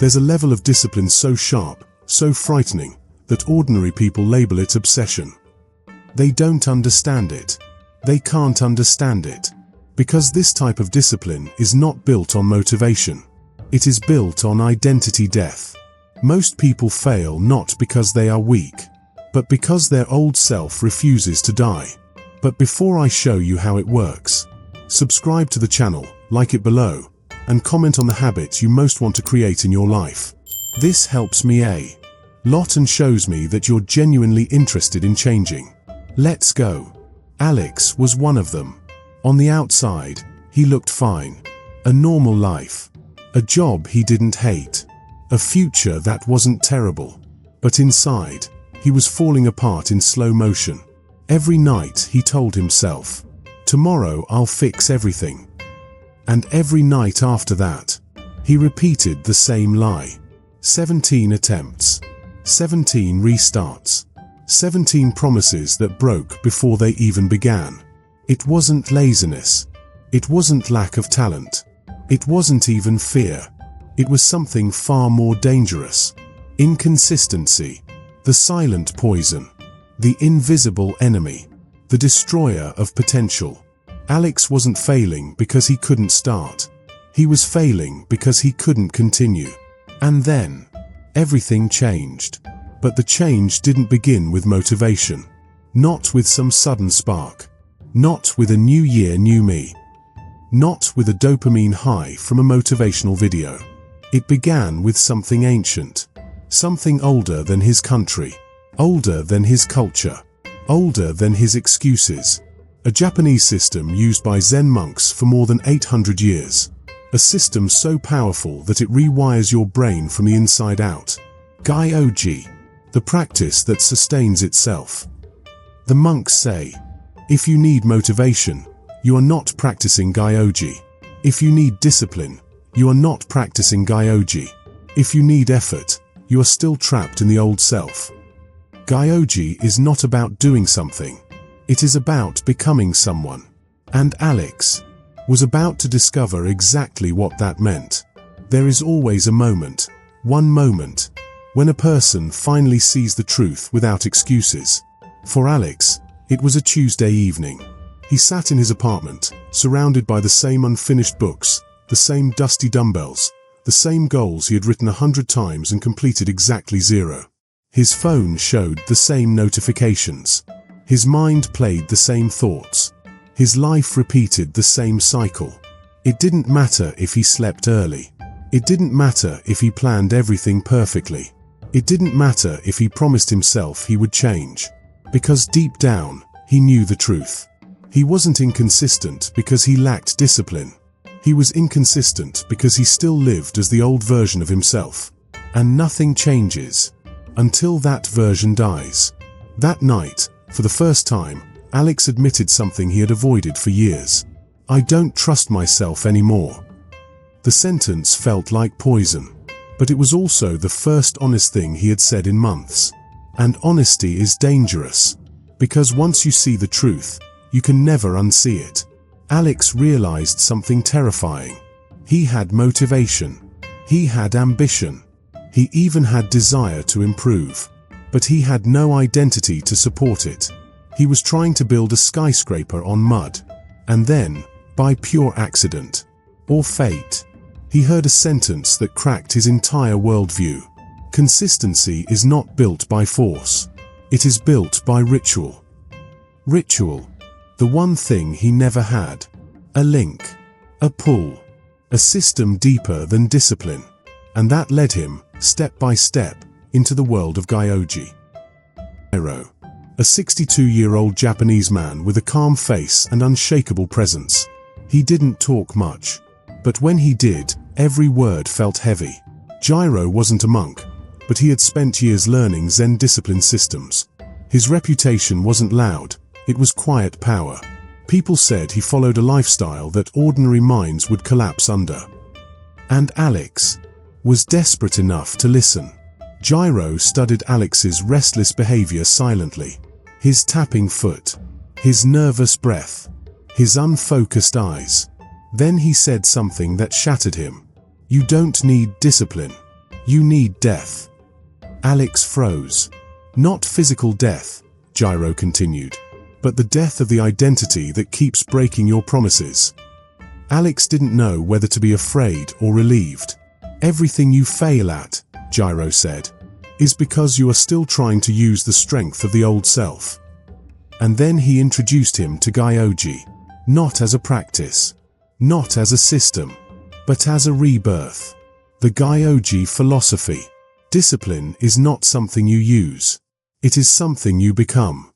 There's a level of discipline so sharp, so frightening, that ordinary people label it obsession. They don't understand it. They can't understand it. Because this type of discipline is not built on motivation. It is built on identity death. Most people fail not because they are weak, but because their old self refuses to die. But before I show you how it works, subscribe to the channel, like it below, and comment on the habits you most want to create in your life. This helps me a lot and shows me that you're genuinely interested in changing. Let's go. Alex was one of them. On the outside, he looked fine. A normal life. A job he didn't hate. A future that wasn't terrible. But inside, he was falling apart in slow motion. Every night he told himself, "Tomorrow I'll fix everything." And every night after that, he repeated the same lie. 17 attempts. 17 restarts. 17 promises that broke before they even began. It wasn't laziness. It wasn't lack of talent. It wasn't even fear. It was something far more dangerous. Inconsistency. The silent poison. The invisible enemy. The destroyer of potential. Alex wasn't failing because he couldn't start. He was failing because he couldn't continue. And then, everything changed. But the change didn't begin with motivation. Not with some sudden spark. Not with a new year, new me. Not with a dopamine high from a motivational video. It began with something ancient. Something older than his country. Older than his culture. Older than his excuses. A Japanese system used by Zen monks for more than 800 years. A system so powerful that it rewires your brain from the inside out. Gyoji. The practice that sustains itself. The monks say, if you need motivation, you are not practicing Gyoji. If you need discipline, you are not practicing Gyoji. If you need effort, you are still trapped in the old self. Gyoji is not about doing something. It is about becoming someone. And Alex was about to discover exactly what that meant. There is always a moment, one moment, when a person finally sees the truth without excuses. For Alex, it was a Tuesday evening. He sat in his apartment, surrounded by the same unfinished books, the same dusty dumbbells, the same goals he had written 100 times and completed exactly 0. His phone showed the same notifications. His mind played the same thoughts. His life repeated the same cycle. It didn't matter if he slept early. It didn't matter if he planned everything perfectly. It didn't matter if he promised himself he would change. Because deep down, he knew the truth. He wasn't inconsistent because he lacked discipline. He was inconsistent because he still lived as the old version of himself. And nothing changes until that version dies. That night, for the first time, Alex admitted something he had avoided for years. I don't trust myself anymore. The sentence felt like poison, but it was also the first honest thing he had said in months. And honesty is dangerous, because once you see the truth, you can never unsee it. Alex realized something terrifying. He had motivation. He had ambition. He even had desire to improve. But he had no identity to support it. He was trying to build a skyscraper on mud. And then, by pure accident, or fate, he heard a sentence that cracked his entire worldview. Consistency is not built by force. It is built by ritual. Ritual. The one thing he never had. A link. A pull. A system deeper than discipline. And that led him, step by step, into the world of Gyoji. Gyro. A 62-year-old Japanese man with a calm face and unshakable presence. He didn't talk much. But when he did, every word felt heavy. Gyro wasn't a monk, but he had spent years learning Zen discipline systems. His reputation wasn't loud, it was quiet power. People said he followed a lifestyle that ordinary minds would collapse under. And Alex was desperate enough to listen. Gyro studied Alex's restless behavior silently. His tapping foot, his nervous breath, his unfocused eyes. Then he said something that shattered him. You don't need discipline. You need death. Alex froze. Not physical death, Gyro continued, but the death of the identity that keeps breaking your promises. Alex didn't know whether to be afraid or relieved. Everything you fail at, Gyro said, is because you are still trying to use the strength of the old self. And then he introduced him to Gyoji, not as a practice, not as a system, but as a rebirth. The Gyoji philosophy. Discipline is not something you use. It is something you become.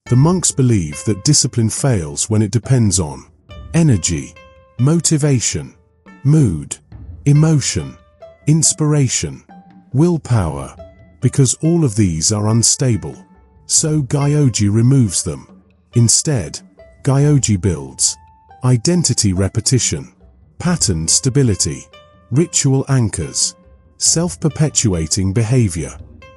The monks believe that discipline fails when it depends on energy, motivation, mood, emotion, inspiration, willpower, because all of these are unstable. So Gyoji removes them. Instead, Gyoji builds identity repetition, pattern stability, ritual anchors, self-perpetuating behavior,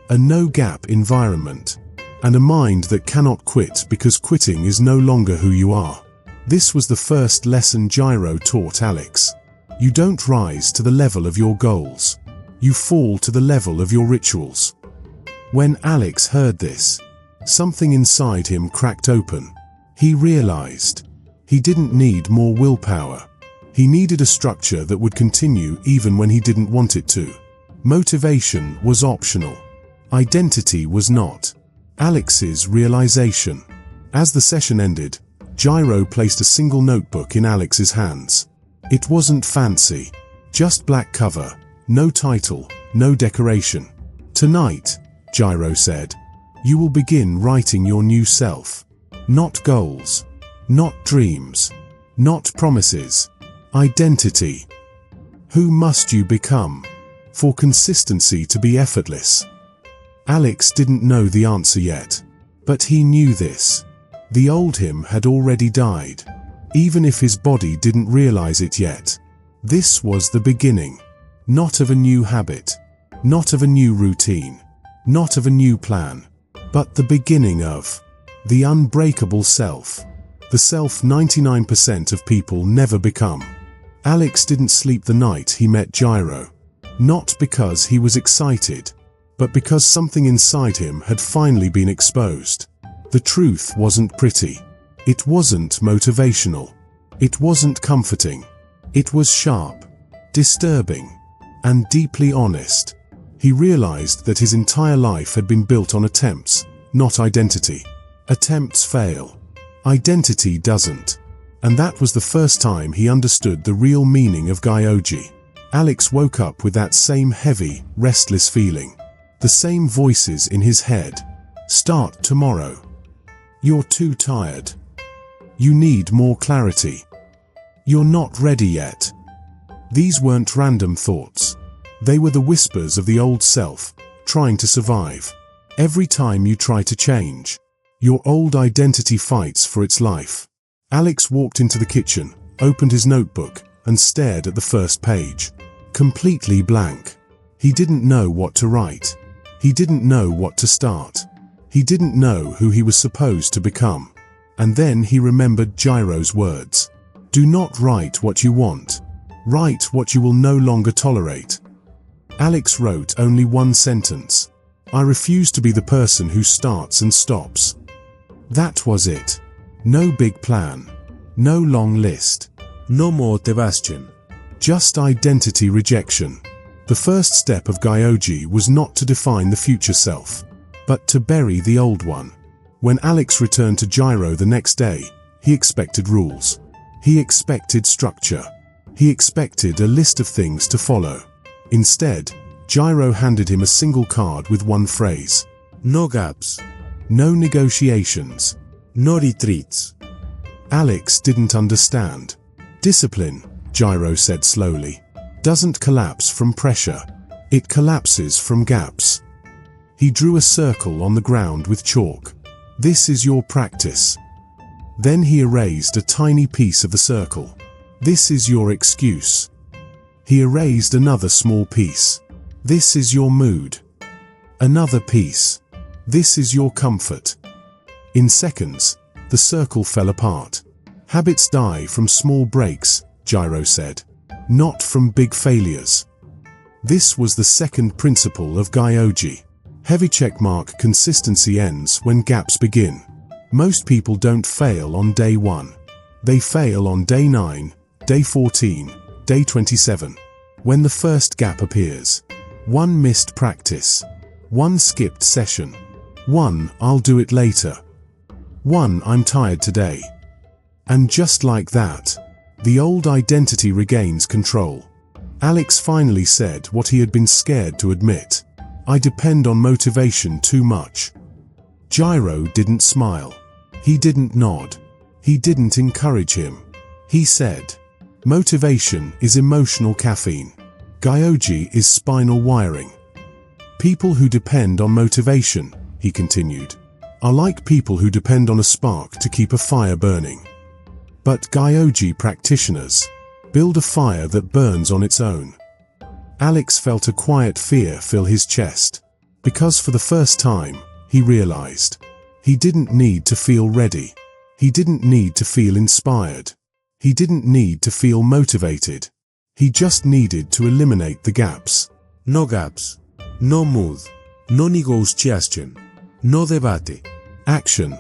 a no-gap environment, and a mind that cannot quit because quitting is no longer who you are. This was the first lesson Gyro taught Alex. You don't rise to the level of your goals. You fall to the level of your rituals. When Alex heard this, something inside him cracked open. He realized he didn't need more willpower. He needed a structure that would continue even when he didn't want it to. Motivation was optional. Identity was not. Alex's realization. As the session ended, Gyro placed a single notebook in Alex's hands. It wasn't fancy. Just black cover, no title, no decoration. Tonight, Gyro said, you will begin writing your new self. Not goals. Not dreams. Not promises. Identity. Who must you become for consistency to be effortless? Alex didn't know the answer yet, but he knew this. The old him had already died, even if his body didn't realize it yet. This was the beginning, not of a new habit, not of a new routine, not of a new plan, but the beginning of the unbreakable self, the self 99% of people never become. Alex didn't sleep the night he met Gyro, not because he was excited, but because something inside him had finally been exposed. The truth wasn't pretty. It wasn't motivational. It wasn't comforting. It was sharp, disturbing, and deeply honest. He realized that his entire life had been built on attempts, not identity. Attempts fail. Identity doesn't. And that was the first time he understood the real meaning of Gyoji. Alex woke up with that same heavy, restless feeling. The same voices in his head. Start tomorrow. You're too tired. You need more clarity. You're not ready yet. These weren't random thoughts. They were the whispers of the old self, trying to survive. Every time you try to change, your old identity fights for its life. Alex walked into the kitchen, opened his notebook, and stared at the first page. Completely blank. He didn't know what to write. He didn't know what to start. He didn't know who he was supposed to become. And then he remembered Gyro's words. Do not write what you want. Write what you will no longer tolerate. Alex wrote only one sentence. I refuse to be the person who starts and stops. That was it. No big plan. No long list. No motivation. Just identity rejection. The first step of Gyoji was not to define the future self, but to bury the old one. When Alex returned to Gyro the next day, he expected rules. He expected structure. He expected a list of things to follow. Instead, Gyro handed him a single card with one phrase. No gaps. No negotiations. No retreats. Alex didn't understand. Discipline, Gyro said slowly, doesn't collapse from pressure. It collapses from gaps. He drew a circle on the ground with chalk. This is your practice. Then he erased a tiny piece of the circle. This is your excuse. He erased another small piece. This is your mood. Another piece. This is your comfort. In seconds, the circle fell apart. Habits die from small breaks, Gyro said. Not from big failures. This was the second principle of Gyoji. Heavy checkmark consistency ends when gaps begin. Most people don't fail on day 1. They fail on day 9, day 14, day 27. When the first gap appears. 1 missed practice. 1 skipped session. 1 I'll do it later. 1 I'm tired today. And just like that, the old identity regains control. Alex finally said what he had been scared to admit. I depend on motivation too much. Gyro didn't smile. He didn't nod. He didn't encourage him. He said, motivation is emotional caffeine. Gyoji is spinal wiring. People who depend on motivation, he continued, are like people who depend on a spark to keep a fire burning. But Gyoji practitioners build a fire that burns on its own. Alex felt a quiet fear fill his chest, because for the first time, he realized he didn't need to feel ready. He didn't need to feel inspired. He didn't need to feel motivated. He just needed to eliminate the gaps. No gaps, no mood, no negotiation, no debate. Action,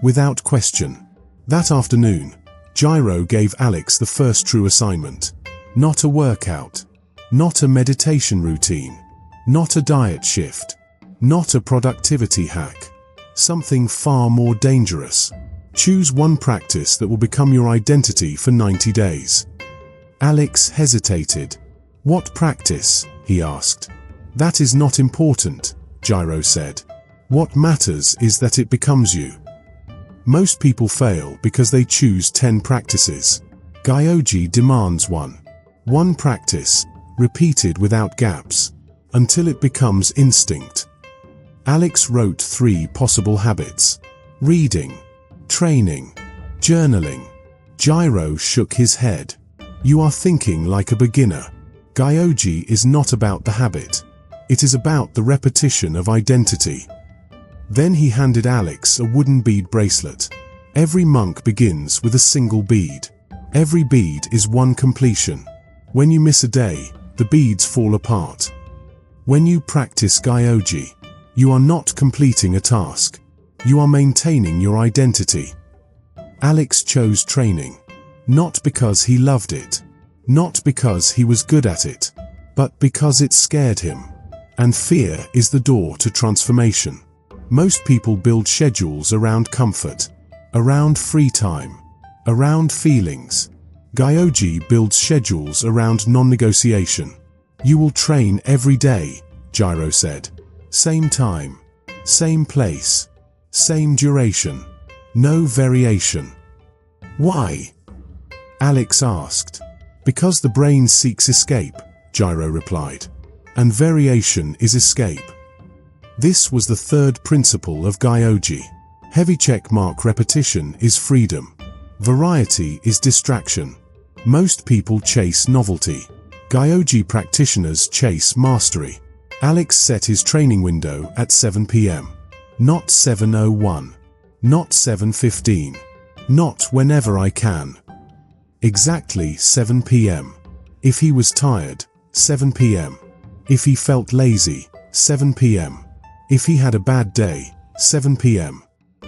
without question. That afternoon, Gyro gave Alex the first true assignment. Not a workout. Not a meditation routine. Not a diet shift. Not a productivity hack. Something far more dangerous. Choose one practice that will become your identity for 90 days. Alex hesitated. What practice? He asked. That is not important, Gyro said. What matters is that it becomes you. Most people fail because they choose 10 practices. Gyoji demands one. One practice, repeated without gaps, until it becomes instinct. Alex wrote 3 possible habits. Reading, training, journaling. Gyro shook his head. You are thinking like a beginner. Gyoji is not about the habit. It is about the repetition of identity. Then he handed Alex a wooden bead bracelet. Every monk begins with a single bead. Every bead is one completion. When you miss a day, the beads fall apart. When you practice Gyoji, you are not completing a task. You are maintaining your identity. Alex chose training, not because he loved it, not because he was good at it, but because it scared him. And fear is the door to transformation. Most people build schedules around comfort, around free time, around feelings. Gyoji builds schedules around non-negotiation. You will train every day, Gyro said. Same time, same place, same duration, no variation. Why? Alex asked. Because the brain seeks escape, Gyro replied. And variation is escape. This was the third principle of Gyoji. Heavy checkmark repetition is freedom. Variety is distraction. Most people chase novelty. Gyoji practitioners chase mastery. Alex set his training window at 7 p.m. Not 7:01. Not 7:15. Not whenever I can. Exactly 7 p.m. If he was tired, 7 p.m. If he felt lazy, 7 p.m. If he had a bad day, 7 p.m.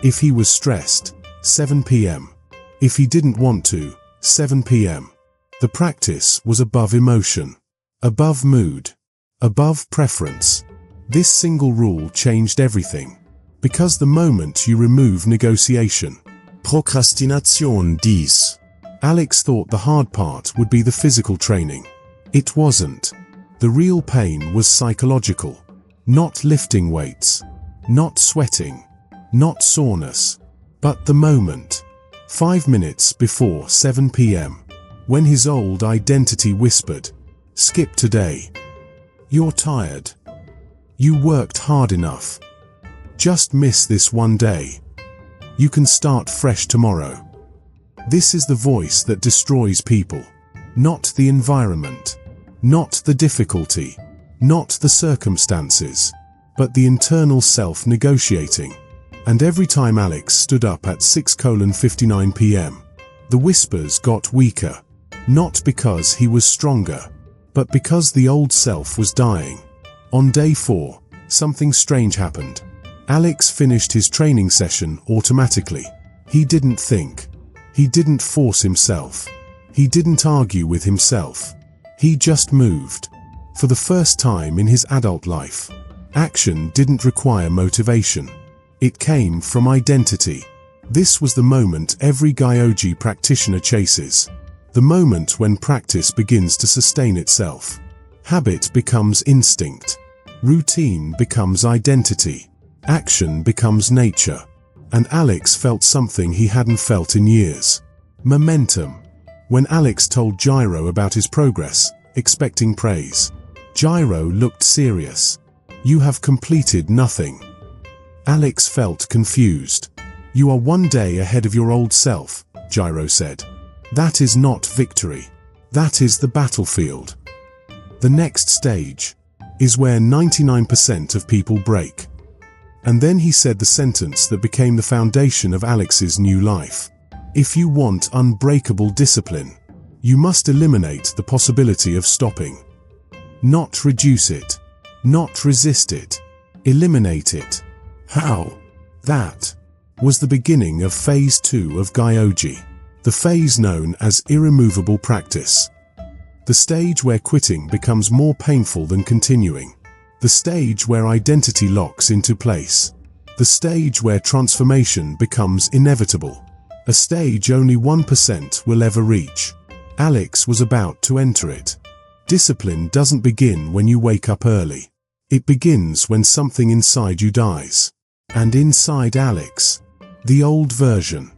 If he was stressed, 7 p.m. If he didn't want to, 7 p.m. The practice was above emotion, above mood, above preference. This single rule changed everything. Because the moment you remove negotiation, Prokrastination dies. Alex thought the hard part would be the physical training. It wasn't. The real pain was psychological. Not lifting weights, not sweating, not soreness, but the moment. 5 minutes before 7 p.m. When his old identity whispered, skip today. You're tired. You worked hard enough. Just miss this one day. You can start fresh tomorrow. This is the voice that destroys people. Not the environment. Not the difficulty. Not the circumstances. But the internal self negotiating. And every time Alex stood up at 6:59 p.m., the whispers got weaker. Not because he was stronger, But because the old self was dying. On day 4, something strange happened. Alex finished his training session automatically. He didn't think. He didn't force himself. He didn't argue with himself. He just moved. For the first time in his adult life, action didn't require motivation. It came from identity. This was the moment every Gyoji practitioner chases. The moment when practice begins to sustain itself. Habit becomes instinct. Routine becomes identity. Action becomes nature. And Alex felt something he hadn't felt in years. Momentum. When Alex told Gyro about his progress, expecting praise, Gyro looked serious. "You have completed nothing." Alex felt confused. "You are one day ahead of your old self," Gyro said. "That is not victory. That is the battlefield." The next stage is where 99% of people break. And then he said the sentence that became the foundation of Alex's new life. "If you want unbreakable discipline, you must eliminate the possibility of stopping. Not reduce it. Not resist it. Eliminate it." How? That was the beginning of phase 2 of Gyoji. The phase known as irremovable practice. The stage where quitting becomes more painful than continuing. The stage where identity locks into place. The stage where transformation becomes inevitable. A stage only 1% will ever reach. Alex was about to enter it. Discipline doesn't begin when you wake up early. It begins when something inside you dies. And inside Alex, the old version,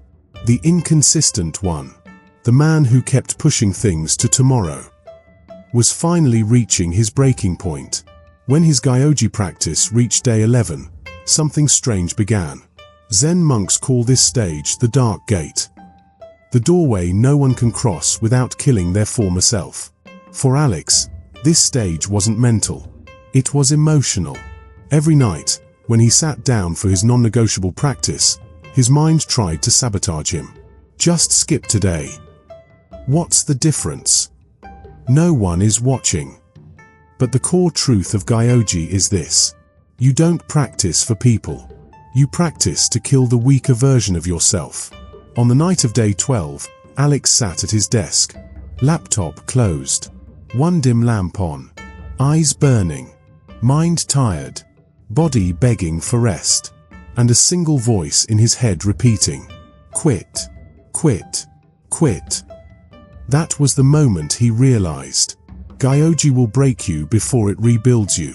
the inconsistent one, the man who kept pushing things to tomorrow, was finally reaching his breaking point. When his Gyoji practice reached day 11, something strange began. Zen monks call this stage the dark gate. The doorway no one can cross without killing their former self. For Alex, this stage wasn't mental. It was emotional. Every night, when he sat down for his non-negotiable practice, his mind tried to sabotage him. "Just skip today. What's the difference? No one is watching." But the core truth of Gyoji is this. You don't practice for people. You practice to kill the weaker version of yourself. On the night of day 12, Alex sat at his desk. Laptop closed. One dim lamp on. Eyes burning. Mind tired. Body begging for rest. And a single voice in his head repeating, "Quit. Quit. Quit." That was the moment he realized. Gyoji will break you before it rebuilds you.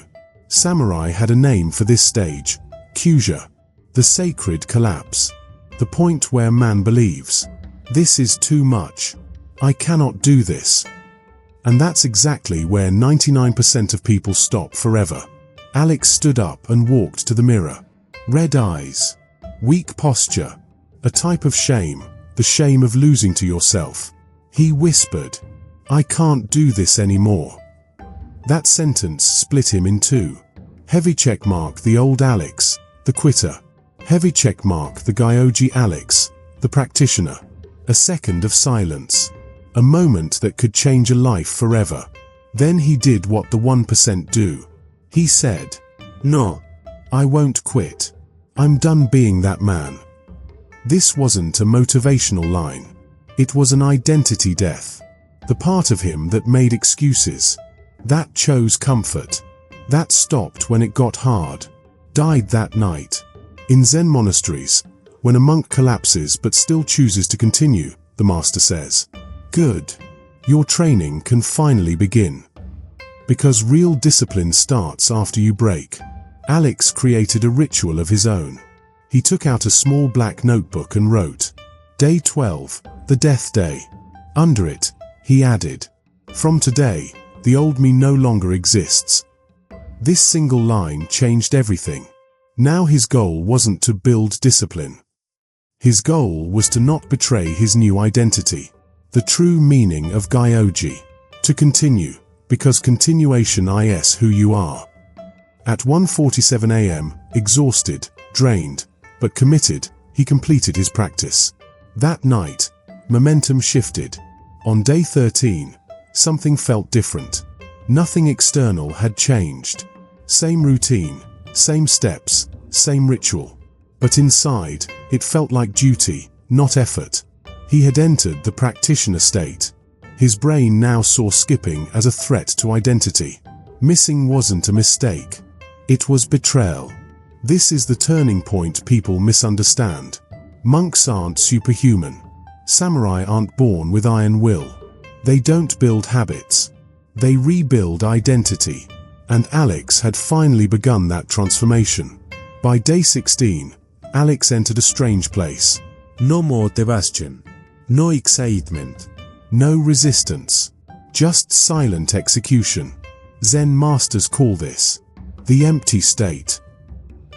Samurai had a name for this stage, Kyuja, the sacred collapse. The point where man believes, "This is too much. I cannot do this." And that's exactly where 99% of people stop forever. Alex stood up and walked to the mirror. Red eyes. Weak posture. A type of shame, the shame of losing to yourself. He whispered, "I can't do this anymore." That sentence split him in two. Heavy checkmark the old Alex, the quitter. Heavy checkmark the Gyoji Alex, the practitioner. A second of silence. A moment that could change a life forever. Then he did what the 1% do. He said, "No, I won't quit. I'm done being that man." This wasn't a motivational line. It was an identity death. The part of him that made excuses, that chose comfort, that stopped when it got hard, died that night. In Zen monasteries, when a monk collapses but still chooses to continue, the master says, "Good. Your training can finally begin." Because real discipline starts after you break. Alex created a ritual of his own. He took out a small black notebook and wrote, "Day 12, the death day." Under it, he added, "From today, the old me no longer exists." This single line changed everything. Now his goal wasn't to build discipline. His goal was to not betray his new identity, the true meaning of Gyoji. To continue, because continuation is who you are. At 1:47 a.m., exhausted, drained, but committed, he completed his practice. That night, momentum shifted. On day 13, something felt different. Nothing external had changed. Same routine, same steps, same ritual. But inside, it felt like duty, not effort. He had entered the practitioner state. His brain now saw skipping as a threat to identity. Missing wasn't a mistake. It was betrayal. This is the turning point people misunderstand. Monks aren't superhuman. Samurai aren't born with iron will. They don't build habits. They rebuild identity. And Alex had finally begun that transformation. By day 16, Alex entered a strange place. No motivation. No excitement. No resistance. Just silent execution. Zen masters call this the empty state.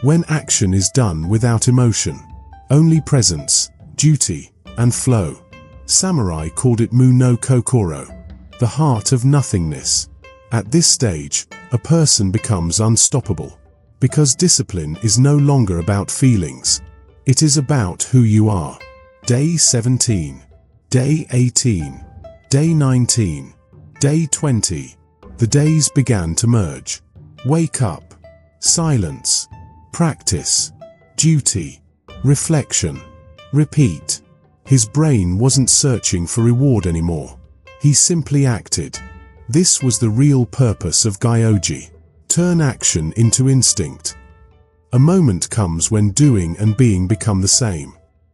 When action is done without emotion, only presence, duty, and flow. Samurai called it Mu no Kokoro, the heart of nothingness. At this stage, a person becomes unstoppable, because discipline is no longer about feelings. It is about who you are. Day 17, Day 18, Day 19, Day 20. The days began to merge. Wake up, silence, practice, duty, reflection, repeat. His brain wasn't searching for reward anymore. He simply acted. This was the real purpose of Gyoji. Turn action into instinct. A moment comes when doing and being become the same.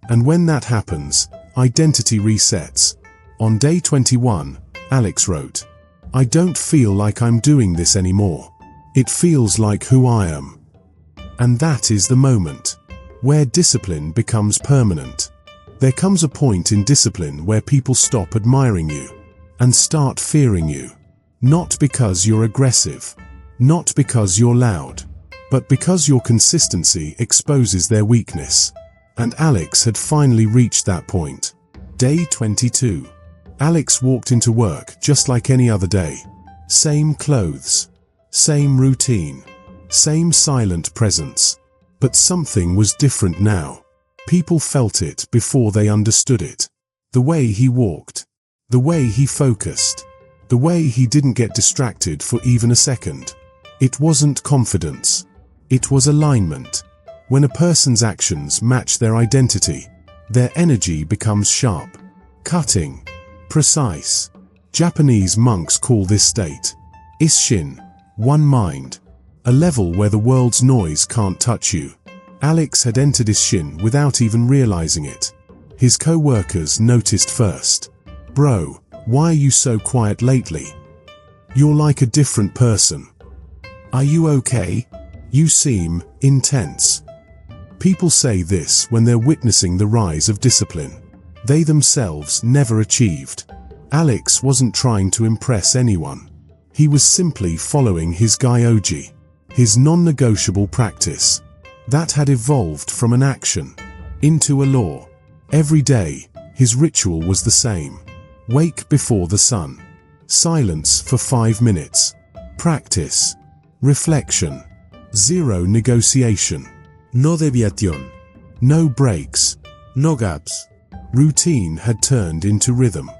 And when that happens, identity resets. On day 21, Alex wrote, "I don't feel like I'm doing this anymore. It feels like who I am." And that is the moment where discipline becomes permanent. There comes a point in discipline where people stop admiring you and start fearing you. Not because you're aggressive, not because you're loud, but because your consistency exposes their weakness. And Alex had finally reached that point. Day 22. Alex walked into work just like any other day. Same clothes, same routine, same silent presence. But something was different now. People felt it before they understood it. The way he walked, the way he focused, the way he didn't get distracted for even a second. It wasn't confidence. It was alignment. When a person's actions match their identity, their energy becomes sharp, cutting, precise. Japanese monks call this state Isshin, one mind, a level where the world's noise can't touch you. Alex had entered Isshin without even realizing it. His co-workers noticed first. "Bro, why are you so quiet lately? You're like a different person. Are you okay? You seem intense." People say this when they're witnessing the rise of discipline they themselves never achieved. Alex wasn't trying to impress anyone. He was simply following his Gyoji, his non-negotiable practice. That had evolved from an action into a law. Every day, his ritual was the same. Wake before the sun. Silence for 5 minutes. Practice. Reflection. Zero negotiation. No deviación. No breaks. No gaps. Routine had turned into rhythm.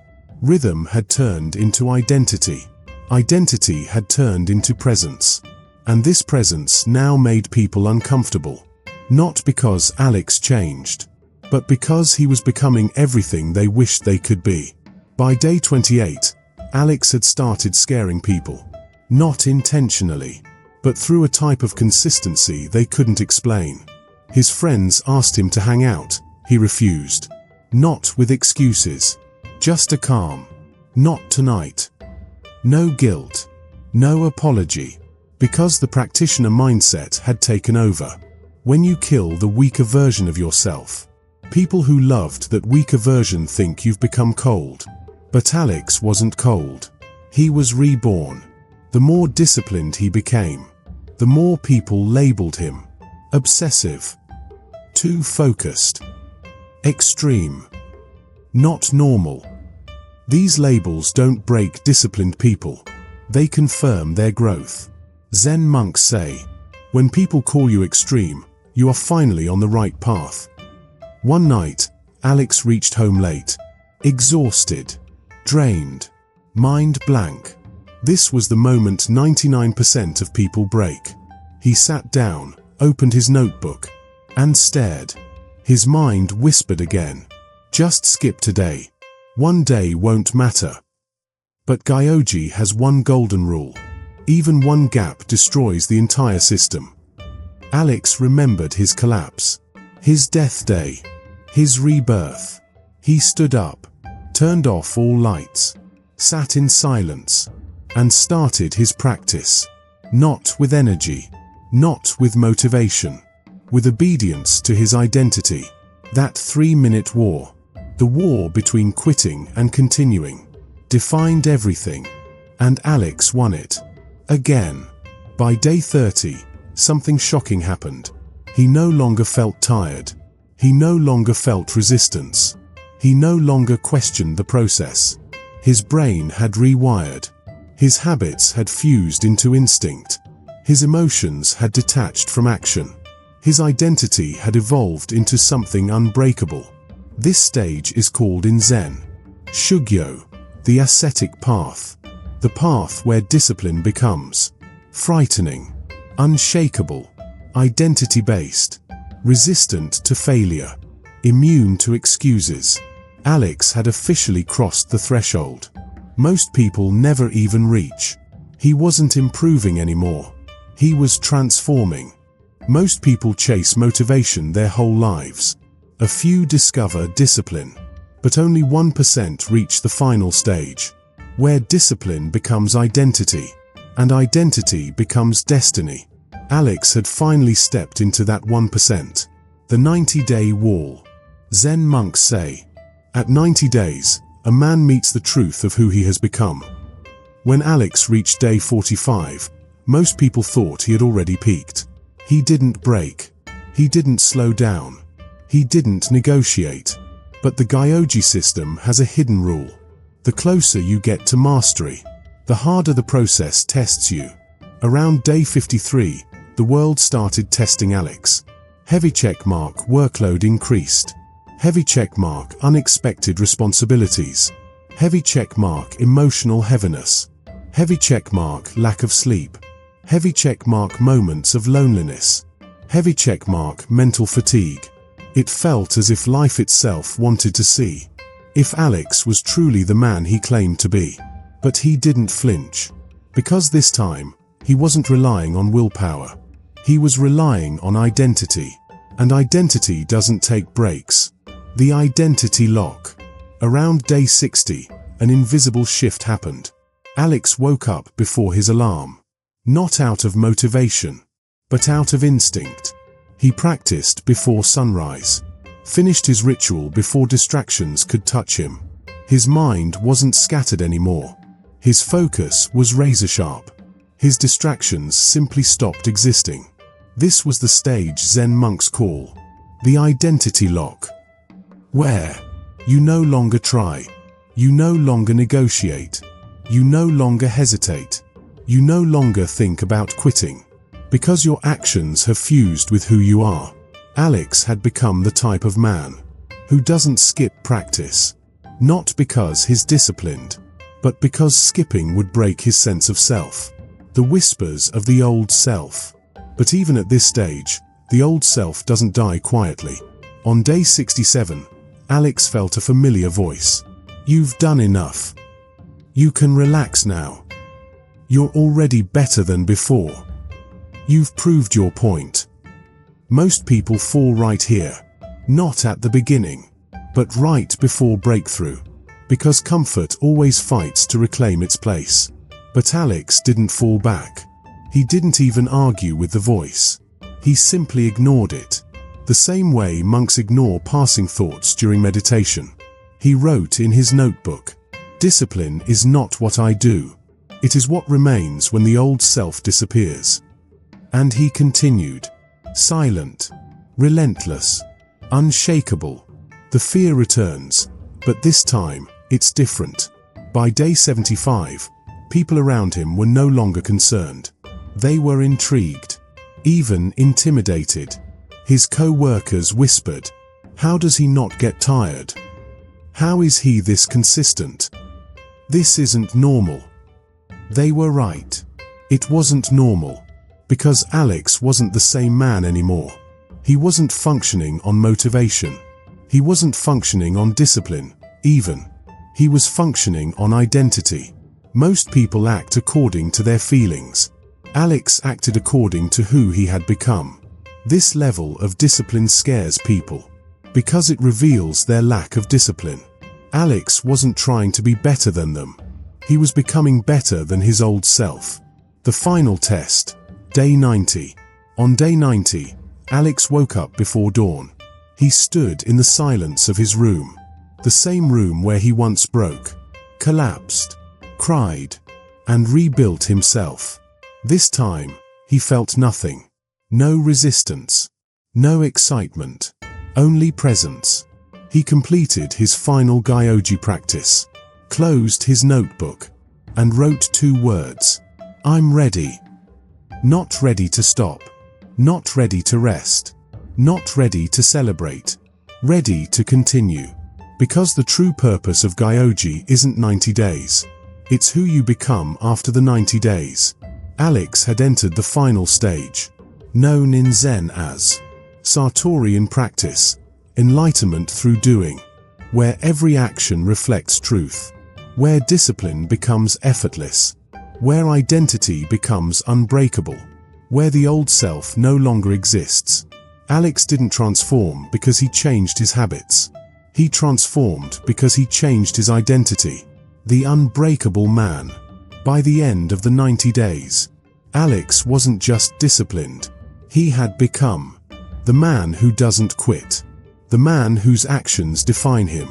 Rhythm had turned into identity. Identity had turned into presence. And this presence now made people uncomfortable. Not because Alex changed, but because he was becoming everything they wished they could be. By day 28, Alex had started scaring people. Not intentionally, but through a type of consistency they couldn't explain. His friends asked him to hang out. He refused. Not with excuses. Just a calm. Not tonight. No guilt. No apology. Because the practitioner mindset had taken over. When you kill the weaker version of yourself, people who loved that weaker version think you've become cold. But Alex wasn't cold. He was reborn. The more disciplined he became, the more people labeled him obsessive, too focused, extreme, not normal. These labels don't break disciplined people. They confirm their growth. Zen monks say, when people call you extreme, you are finally on the right path. One night, Alex reached home late, exhausted, drained, mind blank. This was the moment 99% of people break. He sat down, opened his notebook, and stared. His mind whispered again, "Just skip today. One day won't matter." But Gyoji has one golden rule. Even one gap destroys the entire system. Alex remembered his collapse, his death day, his rebirth. He stood up, turned off all lights, sat in silence, and started his practice. Not with energy, not with motivation, with obedience to his identity. That 3-minute war, the war between quitting and continuing, defined everything. And Alex won it. Again. By day 30, something shocking happened. He no longer felt tired. He no longer felt resistance. He no longer questioned the process. His brain had rewired. His habits had fused into instinct. His emotions had detached from action. His identity had evolved into something unbreakable. This stage is called in Zen Shugyo, the ascetic path. The path where discipline becomes frightening, unshakable, identity-based, resistant to failure, immune to excuses. Alex had officially crossed the threshold. Most people never even reach. He wasn't improving anymore. He was transforming. Most people chase motivation their whole lives. A few discover discipline, but only 1% reach the final stage, where discipline becomes identity, and identity becomes destiny. Alex had finally stepped into that 1%. The 90-day wall. Zen monks say, at 90 days, a man meets the truth of who he has become. When Alex reached day 45, most people thought he had already peaked. He didn't break. He didn't slow down. He didn't negotiate. But the Gyoji system has a hidden rule. The closer you get to mastery, the harder the process tests you. Around day 53, the world started testing Alex. Heavy checkmark, workload increased. Heavy checkmark, unexpected responsibilities. Heavy checkmark, emotional heaviness. Heavy checkmark, lack of sleep. Heavy checkmark, moments of loneliness. Heavy checkmark, mental fatigue. It felt as if life itself wanted to see if Alex was truly the man he claimed to be. But he didn't flinch. Because this time, he wasn't relying on willpower. He was relying on identity. And identity doesn't take breaks. The identity lock. Around day 60, an invisible shift happened. Alex woke up before his alarm. Not out of motivation, but out of instinct. He practiced before sunrise. Finished his ritual before distractions could touch him. His mind wasn't scattered anymore. His focus was razor-sharp. His distractions simply stopped existing. This was the stage Zen monks call the identity lock, where you no longer try, you no longer negotiate, you no longer hesitate, you no longer think about quitting, because your actions have fused with who you are. Alex had become the type of man who doesn't skip practice, not because he's disciplined, but because skipping would break his sense of self, the whispers of the old self. But even at this stage, the old self doesn't die quietly. On day 67, Alex felt a familiar voice. You've done enough. You can relax now. You're already better than before. You've proved your point. Most people fall right here, not at the beginning, but right before breakthrough, because comfort always fights to reclaim its place. But Alex didn't fall back. He didn't even argue with the voice. He simply ignored it, the same way monks ignore passing thoughts during meditation. He wrote in his notebook, "Discipline is not what I do. It is what remains when the old self disappears." And he continued, silent, relentless, unshakable. The fear returns, but this time, it's different. By day 75, people around him were no longer concerned. They were intrigued, even intimidated. His co-workers whispered, "How does he not get tired? How is he this consistent? This isn't normal." They were right. It wasn't normal. Because Alex wasn't the same man anymore. He wasn't functioning on motivation. He wasn't functioning on discipline, even. He was functioning on identity. Most people act according to their feelings. Alex acted according to who he had become. This level of discipline scares people, because it reveals their lack of discipline. Alex wasn't trying to be better than them. He was becoming better than his old self. The final test, day 90. On day 90, Alex woke up before dawn. He stood in the silence of his room, the same room where he once broke, collapsed, cried, and rebuilt himself. This time, he felt nothing. No resistance, no excitement, only presence. He completed his final Gyoji practice, closed his notebook, and wrote 2 words. I'm ready. Not ready to stop. Not ready to rest. Not ready to celebrate. Ready to continue. Because the true purpose of Gyoji isn't 90 days. It's who you become after the 90 days. Alex had entered the final stage, known in Zen as Satori in practice, enlightenment through doing, where every action reflects truth, where discipline becomes effortless, where identity becomes unbreakable, where the old self no longer exists. Alex didn't transform because he changed his habits. He transformed because he changed his identity, the unbreakable man. By the end of the 90 days, Alex wasn't just disciplined. He had become the man who doesn't quit, the man whose actions define him,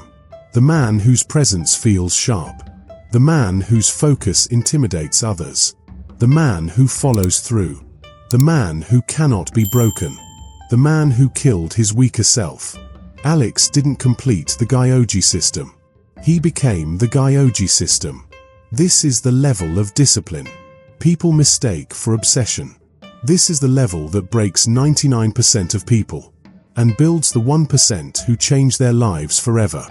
the man whose presence feels sharp, the man whose focus intimidates others, the man who follows through, the man who cannot be broken, the man who killed his weaker self. Alex didn't complete the Gyoji system. He became the Gyoji system. This is the level of discipline people mistake for obsession. This is the level that breaks 99% of people and builds the 1% who change their lives forever.